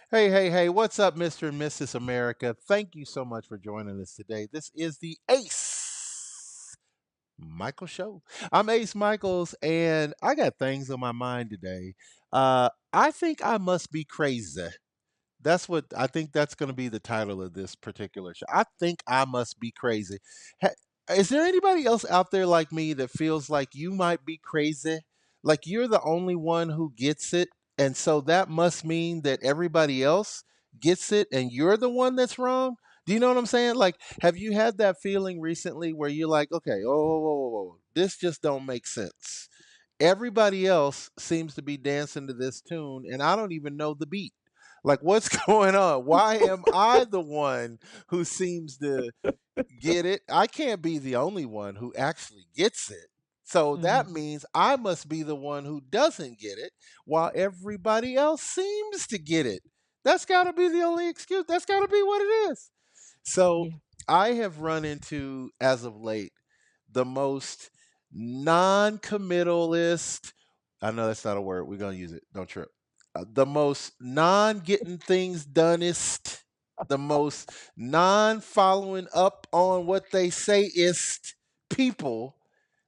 Hey, hey, hey, what's up, Mr. and Mrs. America? Thank you so much for joining us today. This is the Ace Michael Show. I'm Ace Michaels, and I got things on my mind today. I think I must be crazy. That's what I think that's going to be the title of this particular show. I think I must be crazy. Ha- Is there anybody else out there like me that feels like you might be crazy? Like you're the only one who gets it. And so that must mean that everybody else gets it and you're the one that's wrong? Do you know what I'm saying? Like, have you had that feeling recently where you're like, okay, this just don't make sense. Everybody else seems to be dancing to this tune, and I don't even know the beat. Like, what's going on? Why am I the one who seems to get it? I can't be the only one who actually gets it. So that Mhm. means I must be the one who doesn't get it while everybody else seems to get it. That's got to be the only excuse. That's got to be what it is. So Yeah. I have run into, as of late, the most non committalist. I know that's not a word. We're going to use it. Don't trip. The most non getting things doneist, the most non following up on what they say is people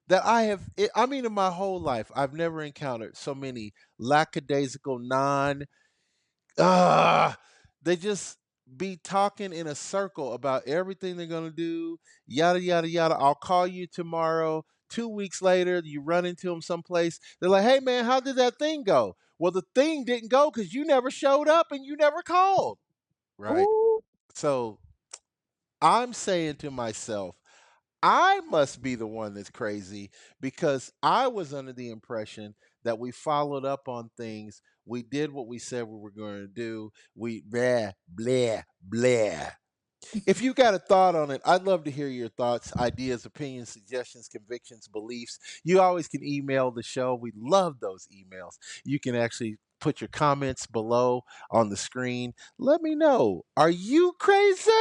that I have. I mean, in my whole life, I've never encountered so many lackadaisical, non they just be talking in a circle about everything they're gonna do, yada yada yada. I'll call you tomorrow. 2 weeks later, you run into them someplace. They're like, "Hey man, how did that thing go?" Well, the thing didn't go because you never showed up and you never called. Right. Ooh. So I'm saying to myself, I must be the one that's crazy because I was under the impression that we followed up on things. We did what we said we were going to do. We blah, blah, blah. If you got a thought on it, I'd love to hear your thoughts, ideas, opinions, suggestions, convictions, beliefs. You always can email the show. We love those emails. You can actually put your comments below on the screen. Let me know. Are you crazy?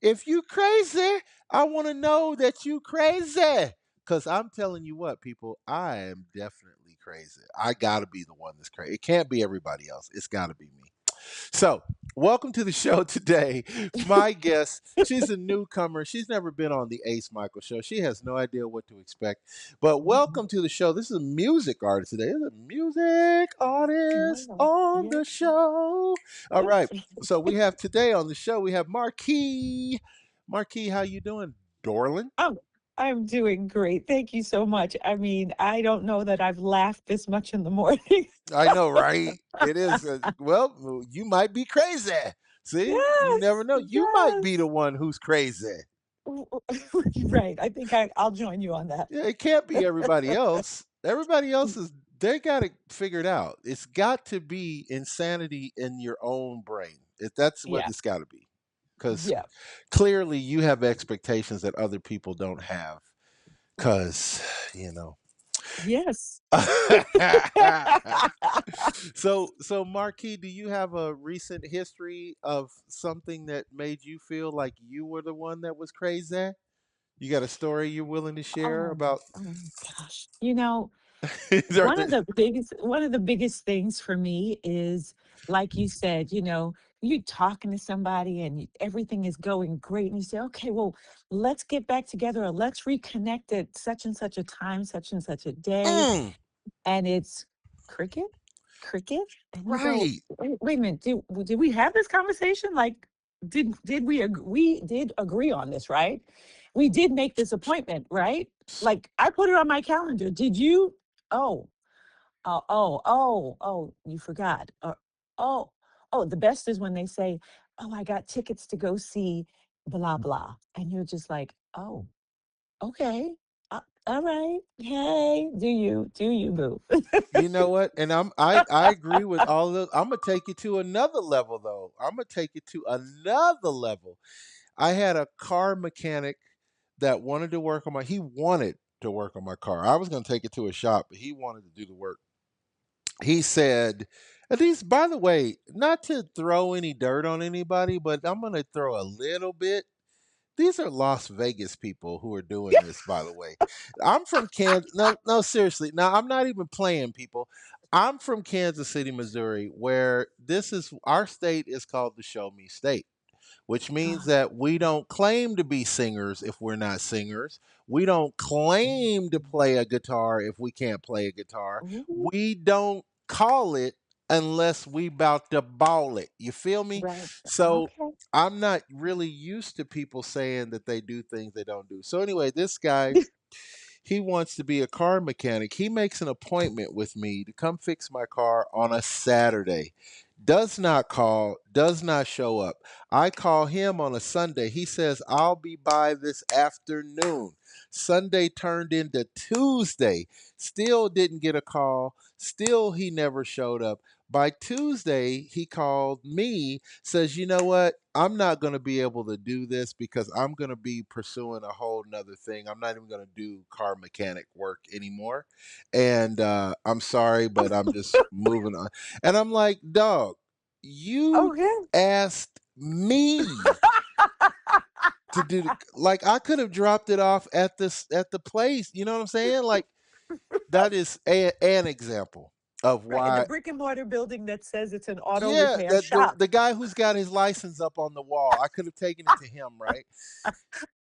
If you crazy, I want to know that you crazy. Cause I'm telling you what, people, I am definitely crazy. I gotta be the one that's crazy. It can't be everybody else. It's gotta be me. So, welcome to the show today. My guest, she's a newcomer. She's never been on the Ace Michael show. She has no idea what to expect. But Mhm. welcome to the show. This is a music artist today. There's a music artist Wow. on Yeah. the show. All right. Oops. So, we have today on the show, we have MarQue. MarQue, how you doing, Dorland? I'm I'm doing great. Thank you so much. I mean, I don't know that I've laughed this much in the morning. I know, right? It is. Well, you might be crazy. See, you never Yes. know. You might be the Yes. one who's crazy. Right. I think I'll join you on that. Yeah, it can't be everybody else. Everybody else is they got it figured out. It's got to be insanity in your own brain. If that's what Yeah. it's got to be. Cuz Yeah. clearly you have expectations that other people don't have cuz, you know. Yes. So Marquis, do you have a recent history of something that made you feel like you were the one that was crazy? You got a story you're willing to share Oh, about oh my gosh. You know, Are there- one of the biggest things for me is, like you said, you talking to somebody and everything is going great and you say, okay, well, let's get back together or let's reconnect at such and such a time, such and such a day, Mm, and it's cricket, cricket, and you go, right. wait a minute, did we have this conversation? Like, did we did agree on this, right? We did make this appointment, right? Like, I put it on my calendar. Did you? Oh, you forgot. Or, oh, the best is when they say, oh, I got tickets to go see blah blah, and you're just like, oh, okay, all right, hey, do you, boo? You know what? And I agree with all of those. I'm gonna take it to another level though. I'm gonna take it to another level. I had a car mechanic that wanted to work on my he wanted to work on my car. I was gonna take it to a shop, but he wanted to do the work. He said, and these, by the way, not to throw any dirt on anybody, but I'm gonna throw a little bit. These are Las Vegas people who are doing this, by the way. I'm from Kansas. No, no, seriously. Now, I'm not even playing, people. I'm from Kansas City, Missouri, where this is our state is called the Show Me State, which means Ah, that we don't claim to be singers if we're not singers. We don't claim to play a guitar if we can't play a guitar. ooh, We don't call it unless we about to ball it. You feel me? right. So Okay. I'm not really used to people saying that they do things they don't do. So anyway, this guy, he wants to be a car mechanic. He makes an appointment with me to come fix my car on a Saturday. Does not call, does not show up. I call him on a Sunday. He says, I'll be by this afternoon. Sunday turned into Tuesday. Still didn't get a call. Still, he never showed up. By Tuesday, he called me, says, you know what? I'm not going to be able to do this because I'm going to be pursuing a whole nother thing. I'm not even going to do car mechanic work anymore. And I'm sorry, but I'm just moving on. And I'm like, dog, you Okay. asked me to do like I could have dropped it off at this at the place. You know what I'm saying? Like that is an example of Right. In the why. brick and mortar building that says it's an auto Yeah, repair that the shop. the guy who's got his license up on the wall, I could have taken it to him, right?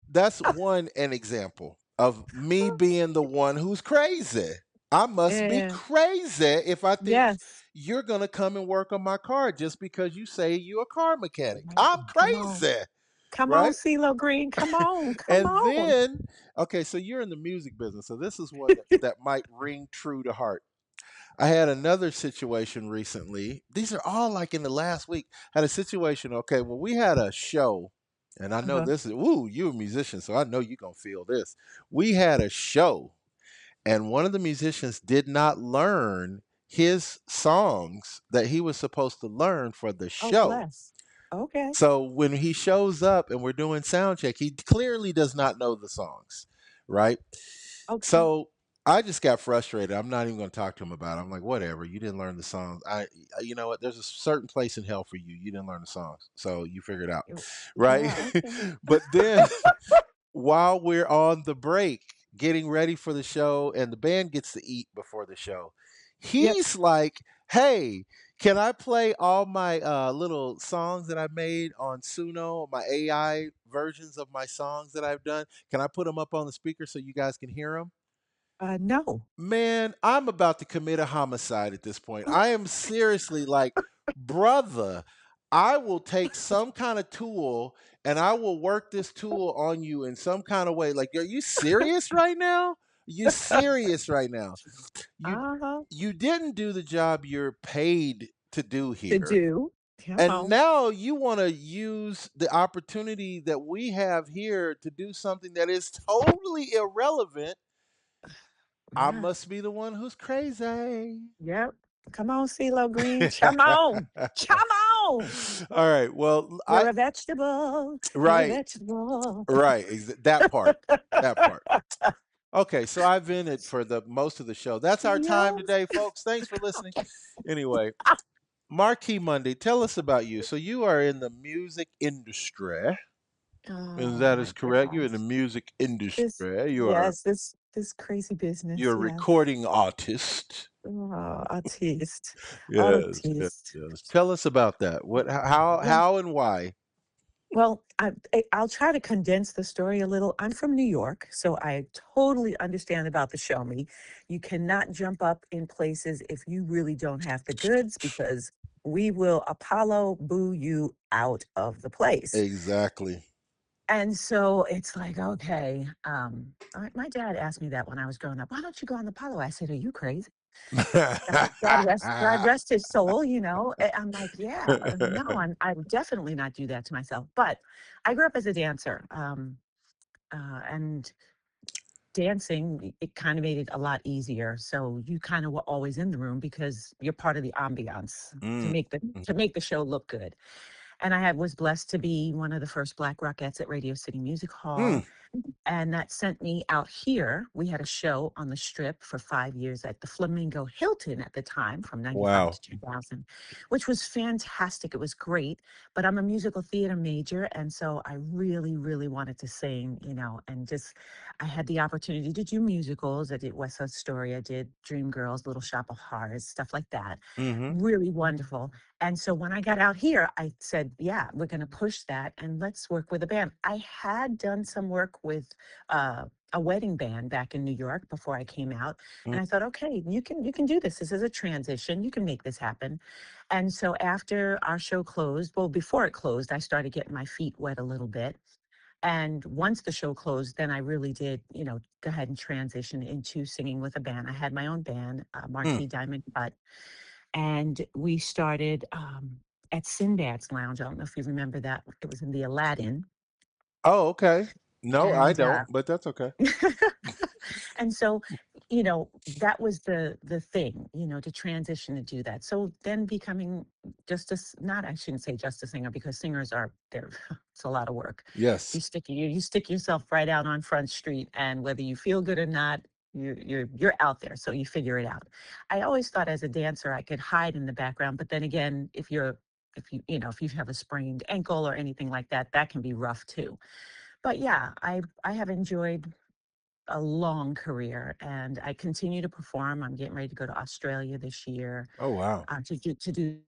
That's an example of me being the one who's crazy. I must be And crazy if I think yes. you're gonna come and work on my car just because you say you're a car mechanic. Right. I'm Come on. crazy, Come on, right? CeeLo Green. Come on. Come And on. then, okay, so you're in the music business, so this is one that might ring true to heart. I had another situation recently. These are all like in the last week. Had a situation. Okay, well, we had a show, and I know Uh-huh. this is. Ooh, you're a musician, so I know you're gonna feel this. We had a show, and one of the musicians did not learn his songs that he was supposed to learn for the Oh, show. bless. Okay. So when he shows up and we're doing sound check, he clearly does not know the songs, right? Okay. So I just got frustrated. I'm not even going to talk to him about it. I'm like, whatever. You didn't learn the songs. You know what? There's a certain place in hell for you. You didn't learn the songs, so you figure it out, You- right? Yeah, okay. But then while we're on the break, getting ready for the show, and the band gets to eat before the show, Yep. he's like, "Hey, can I play all my little songs that I made on Suno, my AI versions of my songs that I've done? Can I put them up on the speaker so you guys can hear them?" No. Man, I'm about to commit a homicide at this point. I am seriously like, brother, I will take some kind of tool and I will work this tool on you in some kind of way. Like, are you serious right now? You serious right now? You Uh-huh. you didn't do the job you're paid to do To here. do. Come And on. now you want to use the opportunity that we have here to do something that is totally irrelevant. I Yeah. must be the one who's crazy. Yep. Come on, CeeLo Green. Come on. Come on. All right. Well, You're a vegetable. You're a right, vegetable. right. That part. That part. Okay, so I've been it for the most of the show. That's our time Yes. today, folks. Thanks for listening. Okay. Anyway, Marquee Monday, tell us about you. So you are in the music industry. And Oh that is my correct. You're in the gosh. music This industry. yes, this crazy You're business. a Yes. recording artist. Oh, artiste. Yes, yes, Artiste. yes. Tell us about that. Well, how and why? well, I'll try to condense the story a little. I'm from New York, so I totally understand about the show me. You cannot jump up in places if you really don't have the goods because we will Apollo boo you out of the place. Exactly. And so it's like, okay, my dad asked me that when I was growing up. Why don't you go on the Apollo? I said, are you crazy? God rest his soul, you know. I'm like, yeah, no, I would definitely not do that to myself. But I grew up as a dancer, and dancing it kind of made it a lot easier. So you kind of were always in the room because you're part of the ambiance Mm, to make the show look good. And I was blessed to be one of the first Black Rockettes at Radio City Music mm, Hall. And that sent me out here. We had a show on the Strip for 5 years at the Flamingo Hilton at the time, from 95 Wow. to 2000, which was fantastic. It was great. But I'm a musical theater major. And so I really, really wanted to sing, and just, I had the opportunity to do musicals. I did West Side Story. I did Dreamgirls, Little Shop of Horrors, stuff like that. Mm-hmm. Really wonderful. And so when I got out here, I said, yeah, we're going to push that and let's work with a band. I had done some work with a wedding band back in New York before I came out, and I thought, okay, you can do this. This is a transition. You can make this happen. And so after our show closed, well, before it closed, I started getting my feet wet a little bit. And once the show closed, then I really did, go ahead and transition into singing with a band. I had my own band, Mm. Marquee Diamond Butt, and we started at Sinbad's Lounge. I don't know if you remember that. It was in the Aladdin, Oh, okay. No, I and don't, but that's okay. and so, that was the thing, to transition to do that. So then becoming just a not, I shouldn't say just a singer, because singers are there. It's a lot of work. Yes. You stick yourself right out on Front Street, and whether you feel good or not, you're out there. So you figure it out. I always thought as a dancer I could hide in the background, but then again, if you have a sprained ankle or anything like that, that can be rough too. But yeah, I have enjoyed a long career, and I continue to perform. I'm getting ready to go to Australia this year Oh, wow. to do.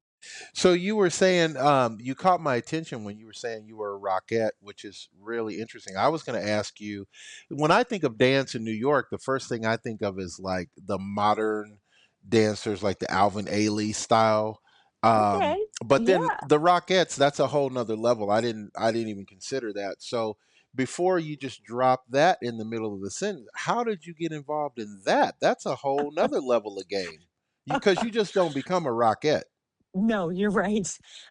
So you were saying, you caught my attention when you were saying you were a rockette, which is really interesting. I was going to ask you, when I think of dance in New York, the first thing I think of is like the modern dancers, like the Alvin Ailey style. Okay. But then Yeah. the rockettes, that's a whole nother level. I didn't even consider that. So before you just drop that in the middle of the sentence, how did you get involved in that? That's a whole nother level of game. Because you just don't become a rockette. No, you're right.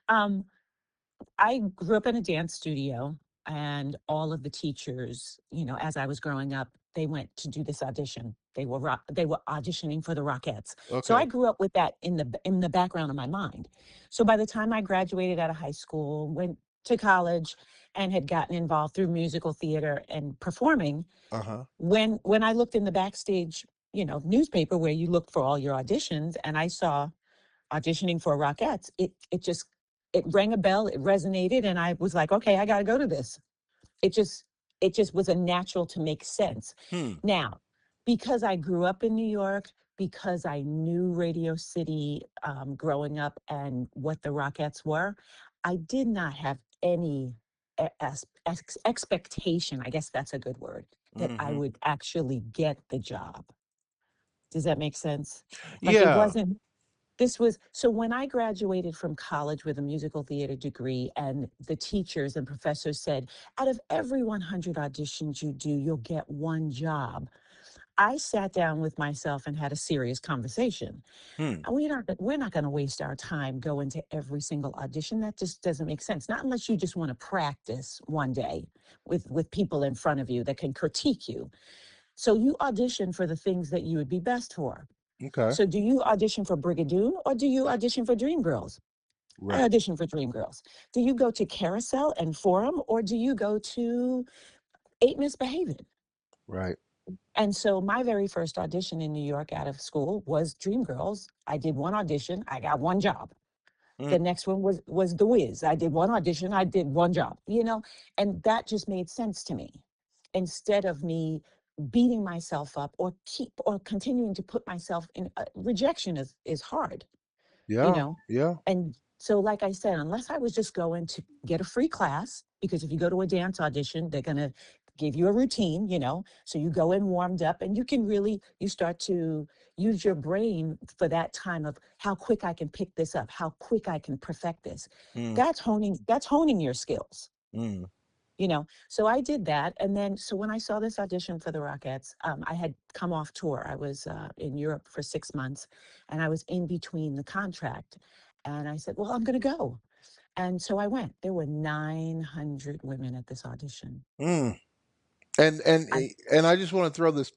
Um, I grew up in a dance studio, and all of the teachers, as I was growing up, they went to do this audition. They were auditioning for the Rockettes. So I Okay. grew up with that in the background of my mind. So by the time I graduated out of high school, went to college, and had gotten involved through musical theater and performing, Uh-huh. when I looked in the backstage, newspaper where you look for all your auditions, and I saw auditioning for Rockettes, it rang a bell, it resonated, and I was like, okay, I got to go to this. It just it just was a natural to make sense. Hmm. Now, because I grew up in New York, because I knew Radio City growing up and what the Rockettes were, I did not have any expectation. I guess that's a good word, that I Hmm. would actually get the job. Does that make sense? Like, it Yeah. wasn't this was so when I graduated from college with a musical theater degree, and the teachers and professors said, out of every 100 auditions you do, you'll get one job. I sat down with myself and had a serious conversation. Hmm. And we're not going to waste our time going to every single audition. That just doesn't make sense. Not unless you just want to practice one day with people in front of you that can critique you. So you audition for the things that you would be best for. Okay. So do you audition for Brigadoon, or do you audition for Dreamgirls? I Right. audition for Dreamgirls. Do you go to Carousel and Forum, or do you go to Eight Misbehaving? Right. And so my very first audition in New York out of school was Dreamgirls. I did one audition, I got one job. Mm. The next one was The Wiz. I did one audition, I did one job, and that just made sense to me. Instead of me beating myself up, or continuing to put myself in, rejection is hard, you Yeah. know? Yeah. And so, like I said, unless I was just going to get a free class, because if you go to a dance audition, they're going to give you a routine, so you go in warmed up, and you start to use your brain for that time of how quick I can pick this up, how quick I can perfect this. Mm. That's honing your skills. Mm. So I did that, and then so when I saw this audition for the Rockettes, I had come off tour. I was in Europe for 6 months, and I was in between the contract, and I said, "Well, I'm going to go," and so I went. There were 900 women at this audition. Mm. And and I and I just want to throw this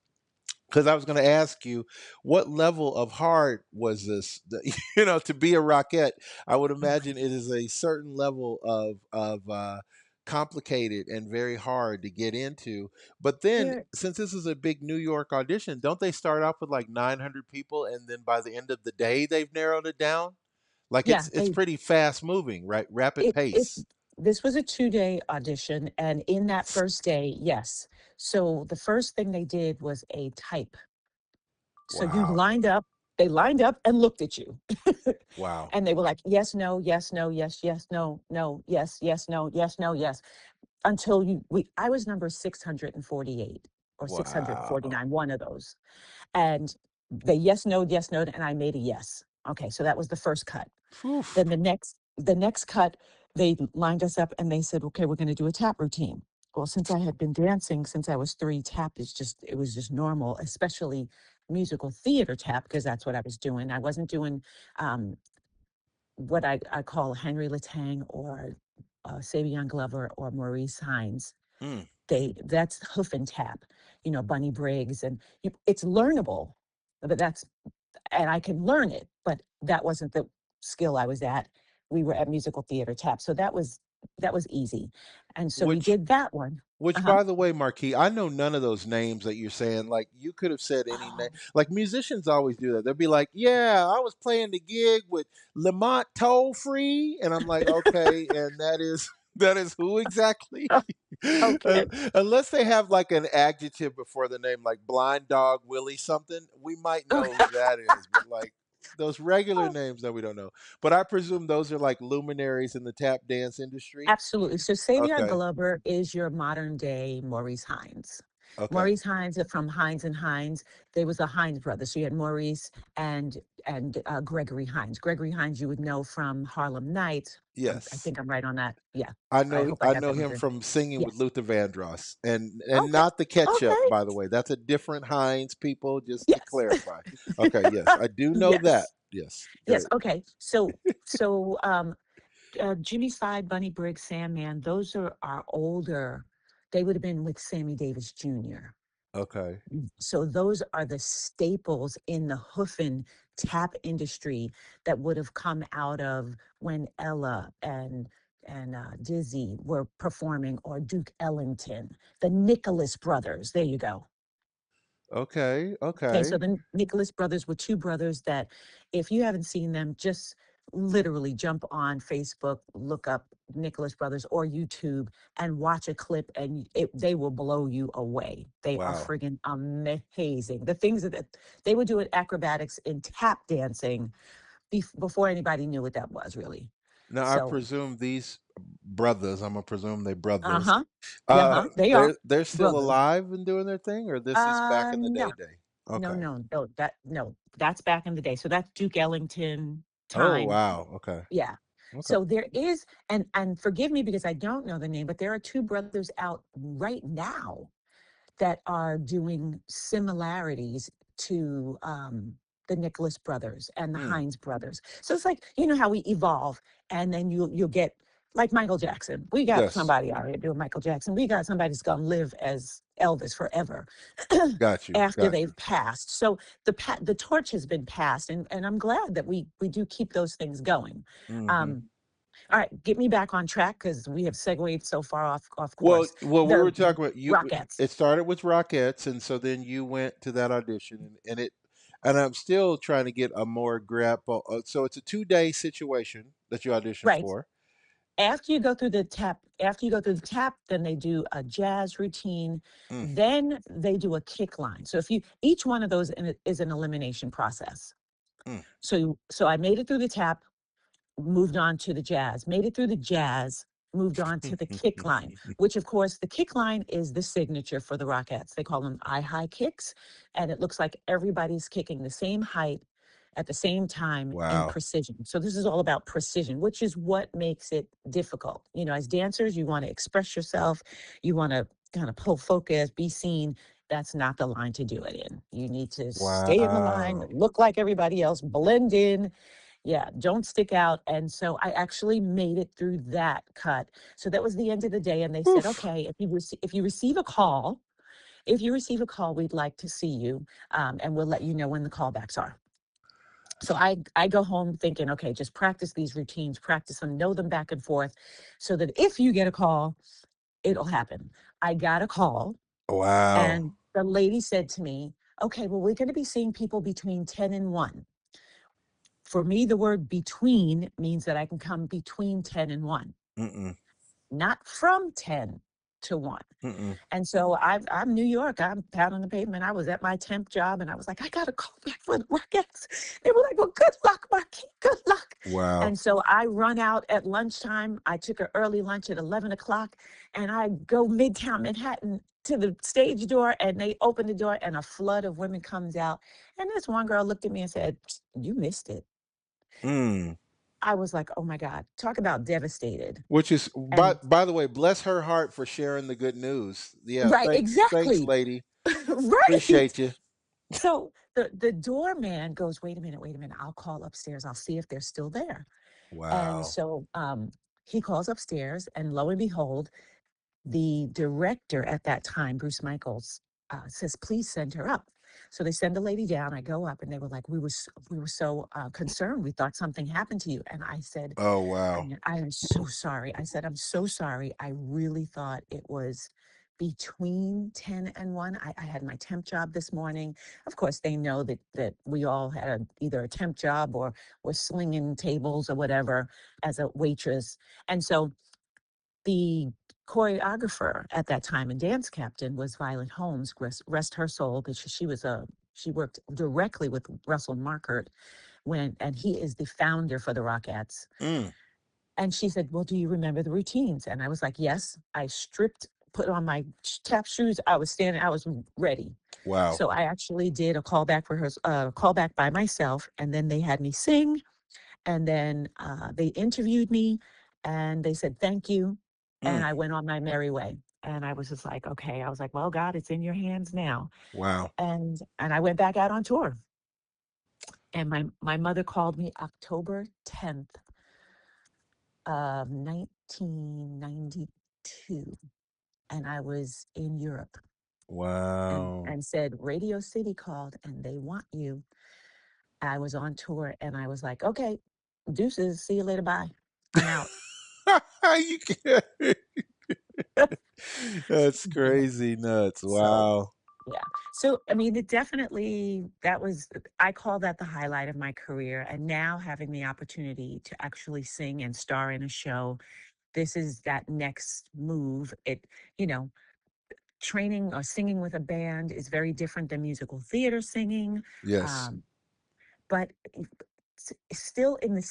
because I was going to ask you what level of hard was this? To be a rockette, I would imagine it is a certain level of complicated and very hard to get into. But then, There, since this is a big New York audition, don't they start off with like 900 people, and then by the end of the day, they've narrowed it down? Like yeah, it's pretty fast moving, right? Rapid it pace. this was a 2-day audition, and in that first day, yes. So the first thing they did was a type. So you Wow. lined up, they lined up and looked at you. Wow. And they were like, yes, no, yes, no, yes, yes, no, no, yes, yes, no, yes, no, yes. Until I was number 648 or Wow. 649, one of those. And they yes, no, and I made a yes. Okay, so that was the first cut. Whew. Then the next cut, they lined us up and they said, okay, we're going to do a tap routine. Well, since I had been dancing since I was three, tap it was just normal, especially musical theater tap, because that's what I was doing. I wasn't doing um, what I call Henry Latang or Savion Glover or Maurice Hines. Mm. That's hoof and tap, Bunny Briggs, and it's learnable, but and I can learn it, but that wasn't the skill I was at. We were at musical theater tap, so that was easy, and so we Which did that one. Uh Which, huh. by the way, Marquis, I know none of those names that you're saying. Like, you could have said any name. Oh, Like, musicians always do that. They'll be like, "Yeah, I was playing the gig with Lamont Toll Free," and I'm like, "Okay," and that is that is who exactly? okay. Unless they have like an adjective before the name, like Blind Dog Willie something, we might know Okay. who that is. But like those regular names that we don't know. But I presume those are like luminaries in the tap dance industry. Absolutely. So Savion Okay. Glover is your modern day Maurice Hines. Okay. Maurice Hines are from Hines and Hines. There was a Hines brother. So you had Maurice and Gregory Hines. Gregory Hines you would know from Harlem Nights. I Yes. think I'm right on that. Yeah. I I know hope I I got know that him right. from singing with Yes. Luther Vandross, and Okay. not the ketchup, Okay. by the way. That's a different Heinz, people, just to Yes. clarify. Okay, yes, I do know that. Yes. Yes. Yes. Great. Okay. So Jimmy Side, Bunny Briggs, Sandman, those are older. They would have been with Sammy Davis Jr. Okay. So those are the staples in the hoofing tap industry that would have come out of when Ella and Dizzy were performing, or Duke Ellington, the Nicholas brothers. There you go. Okay. Okay, so Okay. the Nicholas brothers were two brothers that, if you haven't seen them, just literally jump on Facebook, look up Nicholas brothers or YouTube, and watch a clip, and they will blow you away. They are Wow. friggin' amazing. The things that they were doing acrobatics in tap dancing before anybody knew what that was really. Now I So, presume these brothers, I'm gonna presume they uh brothers. huh, yeah, huh, they are They're still brothers. alive and doing their thing, or this is back in the No, day. no, Okay. no, no, no, that's back in the day. So that's Duke Ellington Oh time. wow. Okay. Yeah. Okay. So there is, and forgive me because I don't know the name, but there are two brothers out right now that are doing similarities to the Nicholas brothers and the Hmm. Hines brothers. So it's like, you know how we evolve, and then you'll get like Michael Jackson. We got Yes. somebody out here doing Michael Jackson. We got somebody that's gonna live as Elvis forever Got you. after Got you. they've passed. So the torch has been passed, and I'm glad that we do keep those things going. Hmm. Um, all right, get me back on track because we have segued so far off Well, course. we The were talking about you. Rockettes, It started with Rockettes, and so then you went to that audition, and I'm still trying to get a more grip. So it's a 2 day situation that you audition right? for. After you go through the tap, then they do a jazz routine. Mm, Then they do a kick line. So if you each one of those is an elimination process. mm. So I made it through the tap, moved on to the jazz, made it through the jazz, moved on to the kick line, which of course the kick line is the signature for the Rockettes. They call them eye high kicks. And it looks like everybody's kicking the same height at the same time in Wow. precision. So this is all about precision, which is what makes it difficult. As dancers, you want to express yourself, you want to kind of pull focus, be seen. That's not the line to do it in. You need to stay in the line, Wow. look like everybody else, blend in, yeah, don't stick out. And so I actually made it through that cut. So that was the end of the day. And they said, Oof. okay, if you receive a call, we'd like to see you, and we'll let you know when the callbacks are. So I go home thinking, okay, just practice these routines, practice them, know them back and forth, so that if you get a call, it'll happen. I got a call, Wow. and the lady said to me, okay, well, we're going to be seeing people between 10 and 1. For me, the word between means that I can come between 10 and 1, Mm-mm. not from 10 to 1. Mm-mm. And so I'm New York. I'm pounding the pavement. I was at my temp job and I was like, I got to call back for the workouts. They were like, well, good luck, Marquis. Good luck. Wow. And so I run out at lunchtime. I took an early lunch at 11 o'clock and I go Midtown Manhattan to the stage door and they open the door and a flood of women comes out. And this one girl looked at me and said, you missed it. Mm. I was like, oh my God, talk about devastated. Which is, And by the way, bless her heart for sharing the good news. Yeah, right, thanks, exactly. lady. Right. Appreciate you. So the doorman goes, wait a minute, I'll call upstairs. I'll see if they're still there. And Wow. so he calls upstairs, and lo and behold, the director at that time, Bruce Michaels, says, "Please send her up." So they send the lady down. I go up, and they were like, we were so concerned. We thought something happened to you." And I said, Oh, wow. I am so sorry. I said, I'm so sorry. I really thought it was between 10 and 1. I had my temp job this morning. Of course, they know that we all had either a temp job or were slinging tables or whatever as a waitress. And so the choreographer at that time and dance captain was Violet Holmes, rest her soul, because she worked directly with Russell Markert and he is the founder for the Rockettes. Mm. And she said, well, do you remember the routines? And I was like, yes. I stripped, put on my tap shoes. I was standing, I was ready. Wow. So I actually did a callback rehearsal, callback by myself. And then they had me sing. And then they interviewed me and they said, thank you. And Mm. I went on my merry way. And I was just like, okay. I was like, well, God, it's in your hands now. Wow. And I went back out on tour. And my mother called me October 10th of 1992, and I was in Europe, Wow. and said, Radio City called and they want you. I was on tour and I was like, okay, deuces, see you later, bye. I'm out. You can't. That's Yeah. crazy nuts. So Wow. yeah. So I mean, it definitely that was I call that the highlight of my career. And now having the opportunity to actually sing and star in a show, this is that next move. You know, training or singing with a band is very different than musical theater singing. Yes. Um, but still in the